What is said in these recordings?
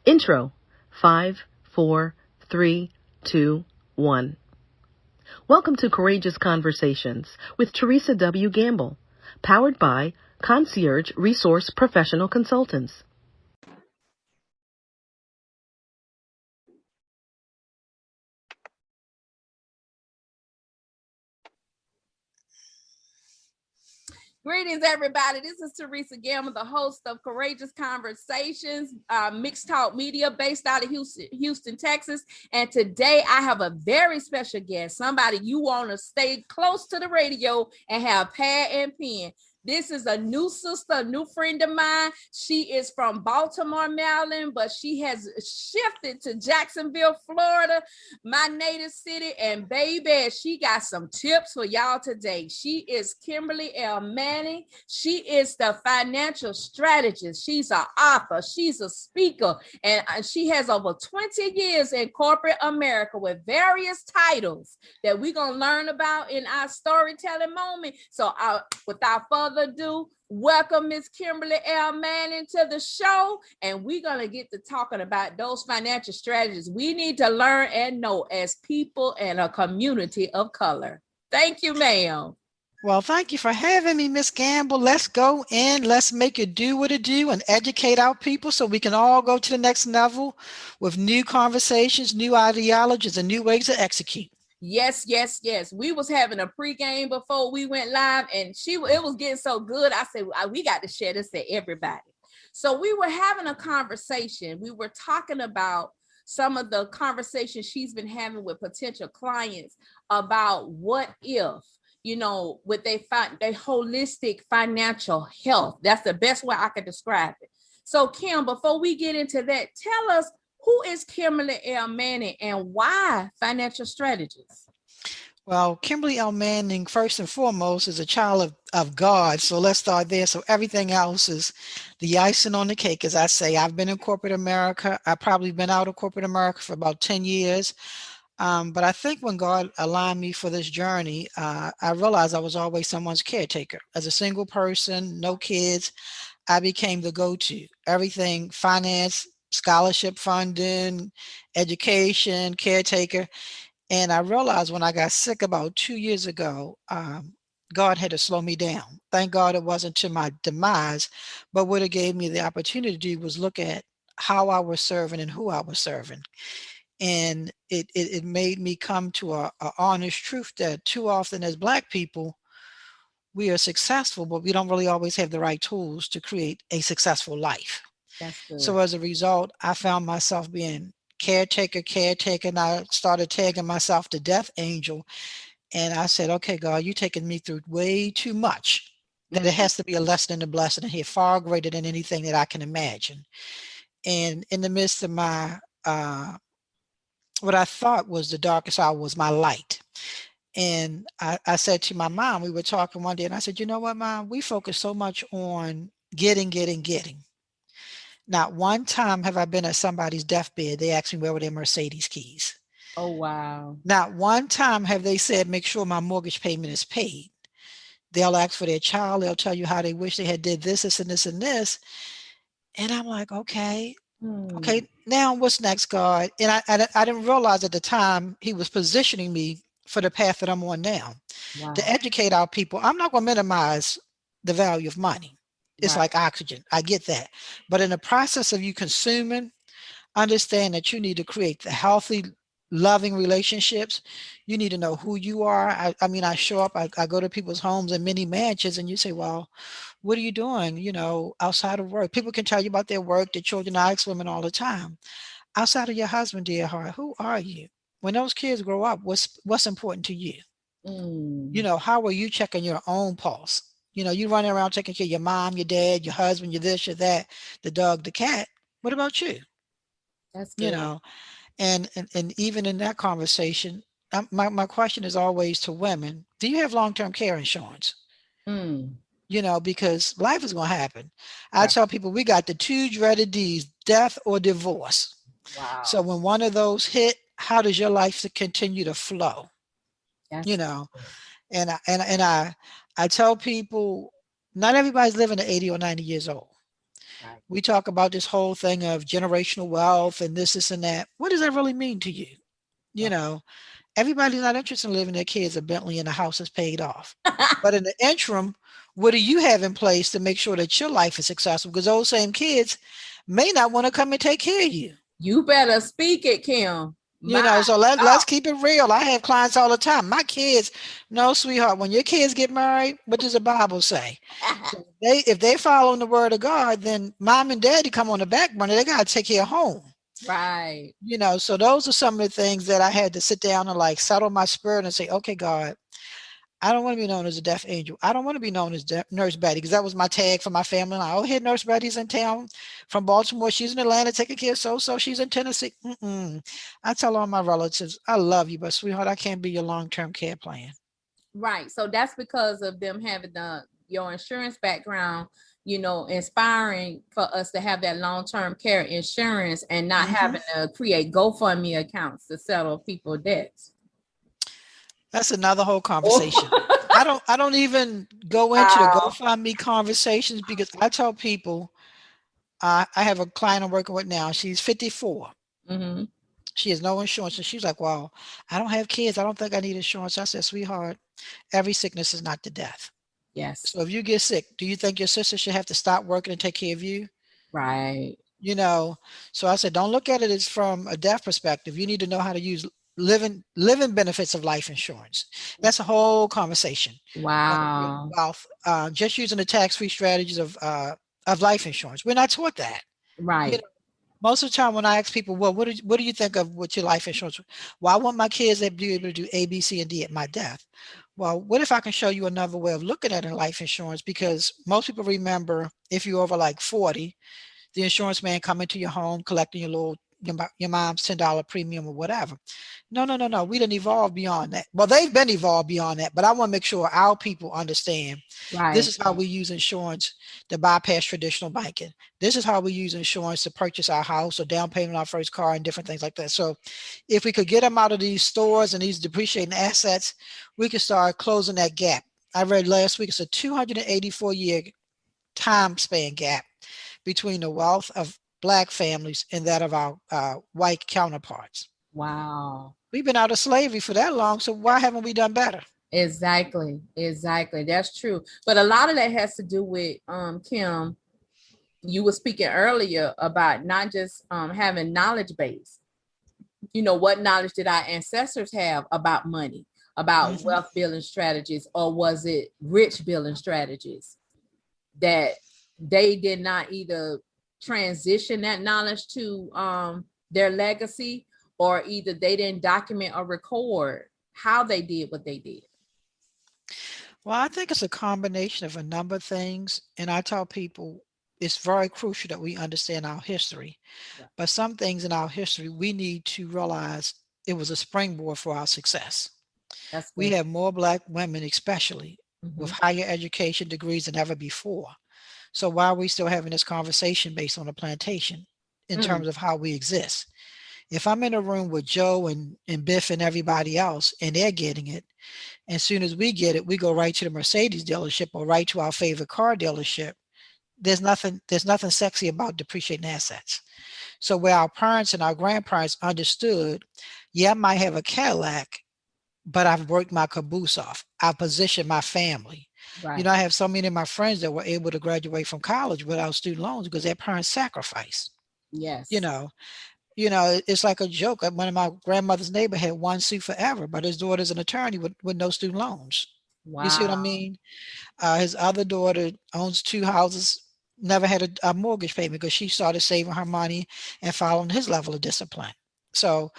Intro. 5, 4, 3, 2, 1. Welcome to Courageous Conversations with Teresa W. Gamble, powered by Concierge Resource Professional Consultants. Greetings, everybody. This is Teresa Gamble, the host of Courageous Conversations, Mixed Talk Media, based out of Houston, Texas. And today I have a very special guest, somebody you want to stay close to the radio and have pad and pen. This is a new sister, a new friend of mine. She is from Baltimore, Maryland, but she has shifted to Jacksonville, Florida, my native city. And baby, she got some tips for y'all today. She is Kimberly L. She is the financial strategist. She's an author. She's a speaker. And she has over 20 years in corporate America with various titles that we're going to learn about in our storytelling moment. So without further ado, welcome Miss Kimberly L. Manning to the show, and we're going to get to talking about those financial strategies we need to learn and know as people in a community of color. Thank you, ma'am. Well, thank you for having me, Miss Gamble. Let's go in. Let's make it do what it do and educate our people so we can all go to the next level with new conversations, new ideologies, and new ways to execute. Yes. We was having a pregame before we went live, and it was getting so good. I said, we got to share this to everybody. So we were having a conversation. We were talking about some of the conversations she's been having with potential clients about what if, with their holistic financial health. That's the best way I could describe it. So Kim, before we get into that, tell us, who is Kimberly L. Manning and why financial strategist? Well, Kimberly L. Manning, first and foremost, is a child of God. So let's start there. So everything else is the icing on the cake. As I say, I've been in corporate America. I've probably been out of corporate America for about 10 years. But I think when God aligned me for this journey, I realized I was always someone's caretaker. As a single person, no kids, I became the go-to. Everything, finance, scholarship funding, education, caretaker. And I realized when I got sick about 2 years ago, God had to slow me down. Thank God it wasn't to my demise, but what it gave me the opportunity to do was look at how I was serving and who I was serving. And it made me come to a honest truth that too often as Black people, we are successful, but we don't really always have the right tools to create a successful life. That's good. So as a result, I found myself being caretaker, and I started tagging myself the death angel. And I said, okay, God, you're taking me through way too much, that it has to be a lesson and a blessing here, far greater than anything that I can imagine. And in the midst of my, what I thought was the darkest hour was my light. And I said to my mom, we were talking one day, and I said, you know what, Mom, we focus so much on getting. Not one time have I been at somebody's deathbed, they asked me where were their Mercedes keys. Oh, wow. Not one time have they said, make sure my mortgage payment is paid. They'll ask for their child. They'll tell you how they wish they had did this and this and this. And I'm like, okay, now what's next, God? And I didn't realize at the time he was positioning me for the path that I'm on now. Wow. To educate our people. I'm not going to minimize the value of money. It's like oxygen. I get that. But in the process of you consuming, understand that you need to create the healthy, loving relationships. You need to know who you are. I show up, I go to people's homes and many mansions, and you say, well, what are you doing, outside of work? People can tell you about their work, their children. I ask women all the time, outside of your husband, dear heart, who are you? When those kids grow up, what's important to you? How are you checking your own pulse? You running around taking care of your mom, your dad, your husband, your this, your that, the dog, the cat. What about you? That's good. And even in that conversation, my question is always to women, do you have long-term care insurance? Because life is going to happen. I tell people we got the two dreaded D's, death or divorce. Wow. So when one of those hit, how does your life continue to flow? And I tell people, not everybody's living to 80 or 90 years old. We talk about this whole thing of generational wealth and this and that. What does that really mean to you? You know, everybody's not interested in living their kids a Bentley and a house is paid off. But in the interim, what do you have in place to make sure that your life is successful? Because those same kids may not want to come and take care of you. You better speak it, Kim. So let's keep it real. I have clients all the time. My kids, no, sweetheart, when your kids get married, what does the Bible say? So if they follow the word of God, then mom and daddy come on the back burner. They got to take care of home. Right. So those are some of the things that I had to sit down and like settle my spirit and say, okay, God, I don't want to be known as a deaf angel. I don't want to be known as Nurse Betty, because that was my tag for my family. Like, oh, here, Nurse Betty's in town from Baltimore. She's in Atlanta taking care of so she's in Tennessee. I tell all my relatives, I love you, but sweetheart, I can't be your long-term care plan. Right. So that's because of them having your insurance background, inspiring for us to have that long-term care insurance and not having to create GoFundMe accounts to settle people's debts. That's another whole conversation. I don't even go into the GoFundMe conversations, because I tell people, I have a client I'm working with now. She's 54. She has no insurance. And she's like, well, I don't have kids. I don't think I need insurance. I said, sweetheart, every sickness is not to death. Yes. So if you get sick, do you think your sister should have to stop working and take care of you? Right. So I said, don't look at it as from a death perspective. You need to know how to use living benefits of life insurance. That's a whole conversation. Wow. Just using the tax-free strategies of life insurance. We're not taught that. Right. Most of the time when I ask people, well, what do you think of with your life insurance? Well, I want my kids to be able to do A, B, C, and D at my death. Well, what if I can show you another way of looking at life insurance? Because most people remember, if you're over like 40, the insurance man coming to your home, collecting your mom's $10 premium or whatever. No. We didn't evolve beyond that. Well, they've been evolved beyond that, but I want to make sure our people understand. Right. This is how we use insurance to bypass traditional banking. This is how we use insurance to purchase our house or down payment on our first car and different things like that. So if we could get them out of these stores and these depreciating assets, we could start closing that gap. I read last week, it's a 284-year time span gap between the wealth of Black families and that of our white counterparts. Wow. We've been out of slavery for that long, so why haven't we done better? Exactly. That's true. But a lot of that has to do with, Kim, you were speaking earlier about not just having knowledge base. What knowledge did our ancestors have about money, about wealth building strategies, or was it rich building strategies that they did not either transition that knowledge to their legacy, or either they didn't document or record how they did what they did? Well, I think it's a combination of a number of things. And I tell people it's very crucial that we understand our history. Yeah. But some things in our history, we need to realize it was a springboard for our success. We have more Black women, especially with higher education degrees than ever before. So why are we still having this conversation based on a plantation in terms of how we exist? If I'm in a room with Joe and Biff and everybody else, and they're getting it, as soon as we get it, we go right to the Mercedes dealership or right to our favorite car dealership. There's nothing sexy about depreciating assets. So where our parents and our grandparents understood, I might have a Cadillac, but I've worked my caboose off. I've positioned my family. Right. I have so many of my friends that were able to graduate from college without student loans because their parents sacrificed. Yes. It's like a joke. One of my grandmother's neighbor had one suit forever, but his daughter's an attorney with no student loans. Wow. You see what I mean? His other daughter owns 2 houses, never had a mortgage payment because she started saving her money and following his level of discipline. So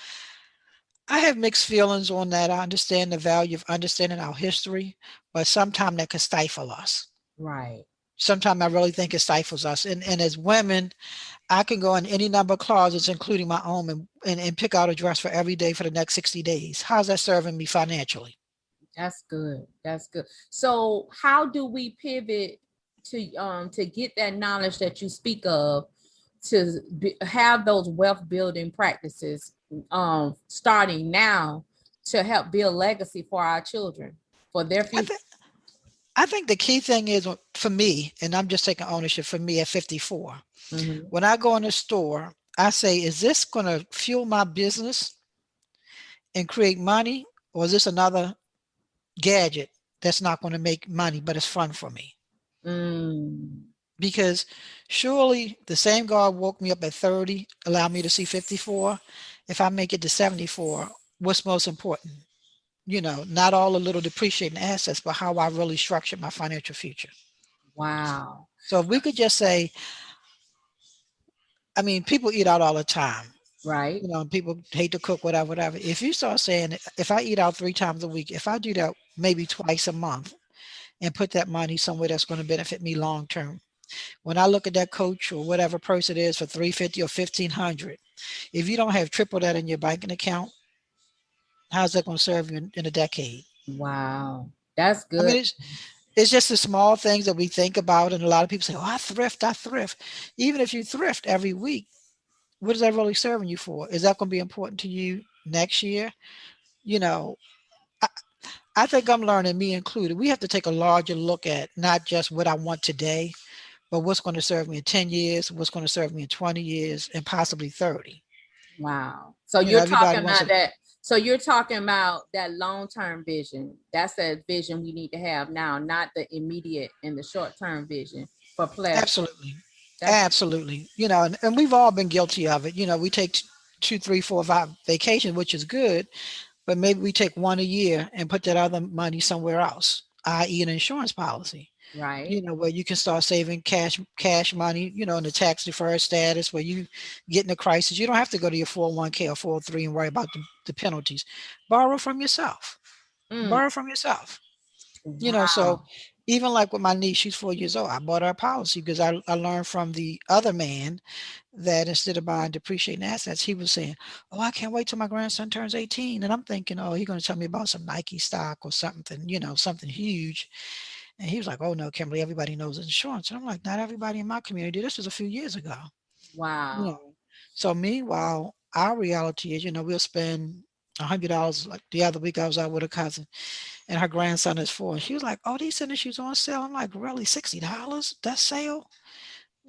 I have mixed feelings on that. I understand the value of understanding our history, but sometimes that can stifle us. Right. Sometimes I really think it stifles us. And as women, I can go in any number of closets, including my own, and pick out a dress for every day for the next 60 days. How's that serving me financially? That's good. So how do we pivot to get that knowledge that you speak of, to have those wealth building practices starting now to help build legacy for our children, for their future? I think the key thing is for me, and I'm just taking ownership for me at 54. Mm-hmm. When I go in the store, I say, is this going to fuel my business and create money? Or is this another gadget that's not going to make money, but it's fun for me? Mm. Because surely the same God woke me up at 30, allowed me to see 54. If I make it to 74, what's most important? Not all the little depreciating assets, but how I really structure my financial future. Wow. So if we could just say, I mean, people eat out all the time. Right. People hate to cook, whatever, whatever. If you start saying, if I eat out 3 times a week, if I do that maybe twice a month and put that money somewhere that's going to benefit me long term. When I look at that coach or whatever person it is for 350 or 1500, if you don't have triple that in your banking account, how's that going to serve you in a decade? Wow. That's I mean, good. it's just the small things that we think about, and a lot of people say, "Oh, I thrift, I thrift." Even if you thrift every week, what is that really serving you for? Is that going to be important to you next year? You know, I, I think I'm learning, me included. We have to take a larger look at not just what I want today, but what's going to serve me in 10 years, what's going to serve me in 20 years, and possibly 30. Wow. So you're Everybody talking wants about to. that. So you're talking about that long-term vision. That's that vision we need to have now, not the immediate and the short-term vision for pleasure. Absolutely. That's Absolutely. And we've all been guilty of it. We take 2, 3, 4, 5 vacations, which is good, but maybe we take one a year and put that other money somewhere else, i.e. an insurance policy, right. where you can start saving cash money, in the tax deferred status where you get in a crisis. You don't have to go to your 401k or 403 and worry about the penalties. Borrow from yourself. Mm. Borrow from yourself. So Wow. even like with my niece, she's 4 years old. I bought her a policy because I learned from the other man that instead of buying depreciating assets, he was saying, "Oh, I can't wait till my grandson turns 18." And I'm thinking, "Oh, he's going to tell me about some Nike stock or something, something huge." And he was like, "Oh no, Kimberly, everybody knows insurance." And I'm like, "Not everybody in my community. This was a few years ago." You Wow. know. So meanwhile, our reality is, we'll spend $100. Like the other week, I was out with a cousin, and her grandson is 4. And she was like, "Oh, these tennis shoes on sale." I'm like, "Really, $60? That's sale?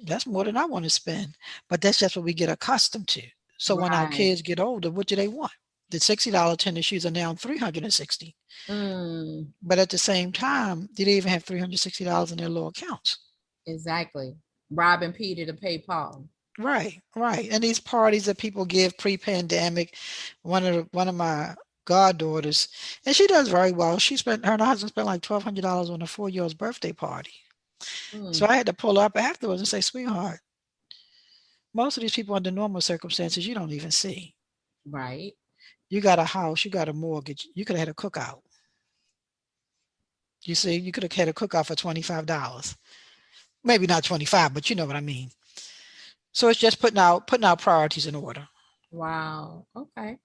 That's more than I want to spend." But that's just what we get accustomed to. So when our Right. kids get older, what do they want? The $60 tennis shoes are now 360. Mm. But at the same time, do they even have $360 in their little accounts? Exactly. Robbing Peter to pay Paul. Right, right. And these parties that people give pre-pandemic, one of my goddaughters, and she does very well. Her and her husband spent like $1,200 on a 4-year-old's birthday party. So Mm. I had to pull up afterwards and say, "Sweetheart, most of these people under normal circumstances you don't even see. Right. You got a house, you got a mortgage, you could have had a cookout. You see, you could have had a cookout for $25. Maybe not 25, but you know what I mean. So it's just putting out priorities in order." Wow. Okay.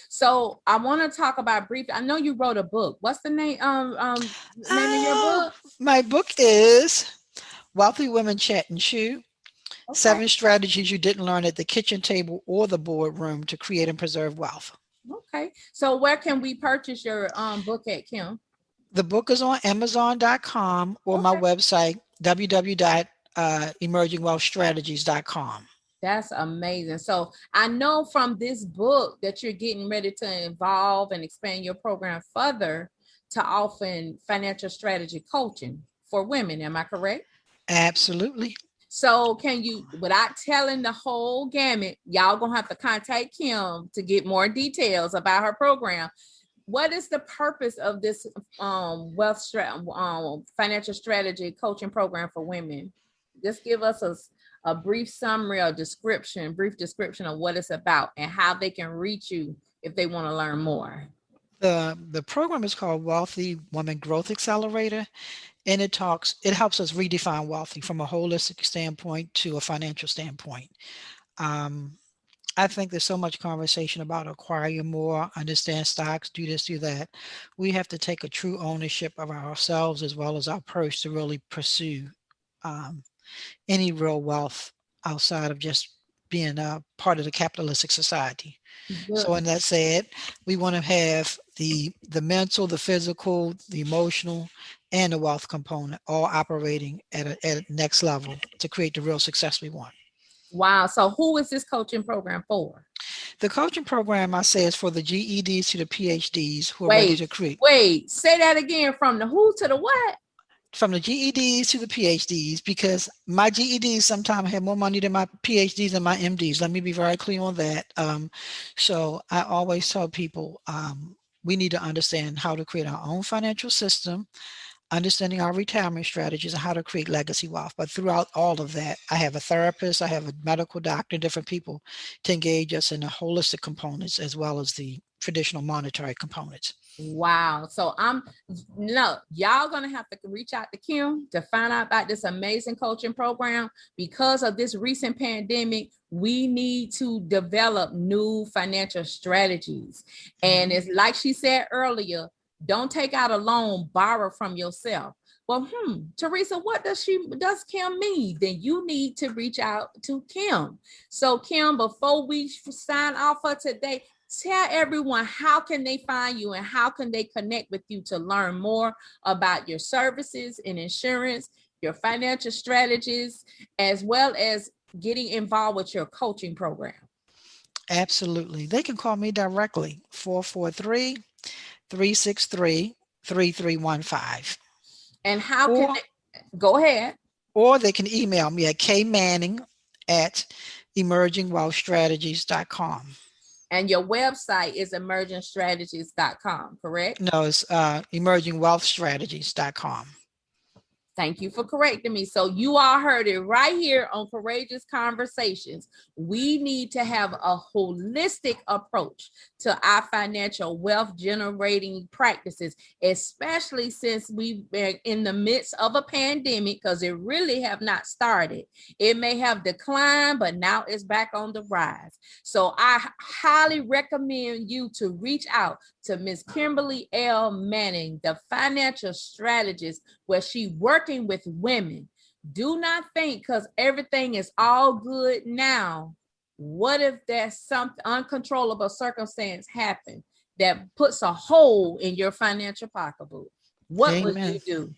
So I want to talk about brief. I know you wrote a book. What's the name of your Oh, book? my book is Wealthy Women Chat and Chew, Okay. 7 Strategies You Didn't Learn at the Kitchen Table or the Boardroom to Create and Preserve Wealth. Okay. So where can we purchase your book at, Kim? The book is on Amazon.com or my Okay. website, www.emergingwealthstrategies.com. That's amazing. So I know from this book that you're getting ready to evolve and expand your program further to often financial strategy coaching for women. Am I correct? Absolutely. So can you, without telling the whole gamut, y'all gonna have to contact Kim to get more details about her program. What is the purpose of this financial strategy coaching program for women? Just give us a brief summary or brief description of what it's about and how they can reach you if they want to learn more. The program is called Wealthy Woman Growth Accelerator, and it helps us redefine wealthy from a holistic standpoint to a financial standpoint. Um, I think there's so much conversation about acquire more, understand stocks, do this, do that. We have to take a true ownership of ourselves as well as our purse to really pursue um, any real wealth outside of just being a part of the capitalistic society. Good. So in that said, we want to have the mental, the physical, the emotional, and the wealth component all operating at a next level to create the real success we want. Wow. So who is this coaching program for? The coaching program, I say, is for the GEDs to the PhDs who are ready to create. Wait, say that again. From the who to the what? From the GEDs to the PhDs, because my GEDs sometimes have more money than my PhDs and my MDs. Let me be very clear on that. So I always tell people we need to understand how to create our own financial system, understanding our retirement strategies, and how to create legacy wealth. But throughout all of that, I have a therapist, I have a medical doctor, different people to engage us in the holistic components as well as the traditional monetary components. Wow. So y'all gonna have to reach out to Kim to find out about this amazing coaching program. Because of this recent pandemic, we need to develop new financial strategies. And it's like she said earlier, don't take out a loan, borrow from yourself. Well, Teresa, what does Kim mean? Then you need to reach out to Kim. So Kim, before we sign off for today, tell everyone how can they find you and how can they connect with you to learn more about your services in insurance, your financial strategies, as well as getting involved with your coaching program. Absolutely. They can call me directly, 443-363-3315. And how can they, go ahead. Or they can email me at kmanning@emergingwealthstrategies.com. And your website is emergingstrategies.com, correct? No, it's emergingwealthstrategies.com. Thank you for correcting me. So you all heard it right here on Courageous Conversations. We need to have a holistic approach to our financial wealth generating practices, especially since we've been in the midst of a pandemic, because it really have not started. It may have declined, but now it's back on the rise. So I highly recommend you to reach out to Ms. Kimberly L. Manning, the financial strategist, where she working with women. Do not think because everything is all good now. What if there's some uncontrollable circumstance happen that puts a hole in your financial pocketbook? What would you do?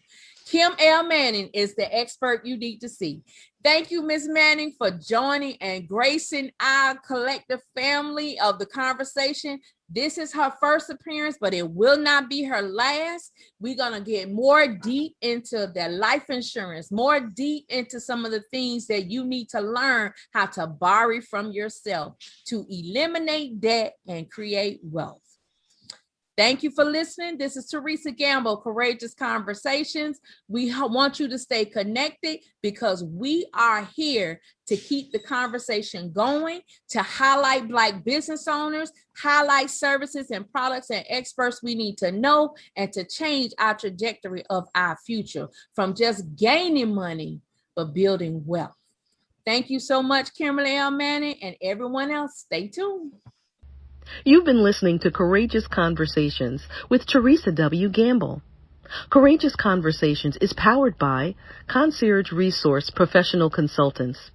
Kim L. Manning is the expert you need to see. Thank you, Ms. Manning, for joining and gracing our collective family of the conversation. This is her first appearance, but it will not be her last. We're going to get more deep into their life insurance, more deep into some of the things that you need to learn how to borrow from yourself to eliminate debt and create wealth. Thank you for listening. This is Teresa Gamble, Courageous Conversations. We want you to stay connected because we are here to keep the conversation going, to highlight Black business owners, highlight services and products and experts we need to know, and to change our trajectory of our future from just gaining money, but building wealth. Thank you so much, Kimberly L. Manning, and everyone else. Stay tuned. You've been listening to Courageous Conversations with Teresa W. Gamble. Courageous Conversations is powered by Concierge Resource Professional Consultants.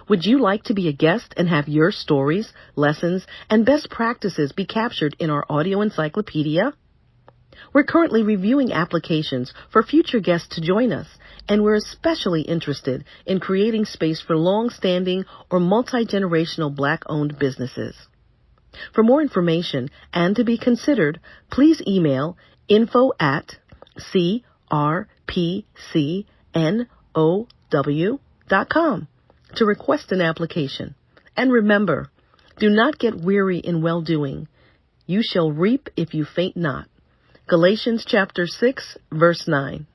Would you like to be a guest and have your stories, lessons, and best practices be captured in our audio encyclopedia? We're currently reviewing applications for future guests to join us, and we're especially interested in creating space for long-standing or multi-generational Black-owned businesses. For more information and to be considered, please email info@crpcnow.com to request an application. And remember, do not get weary in well-doing. You shall reap if you faint not. Galatians chapter 6, verse 9.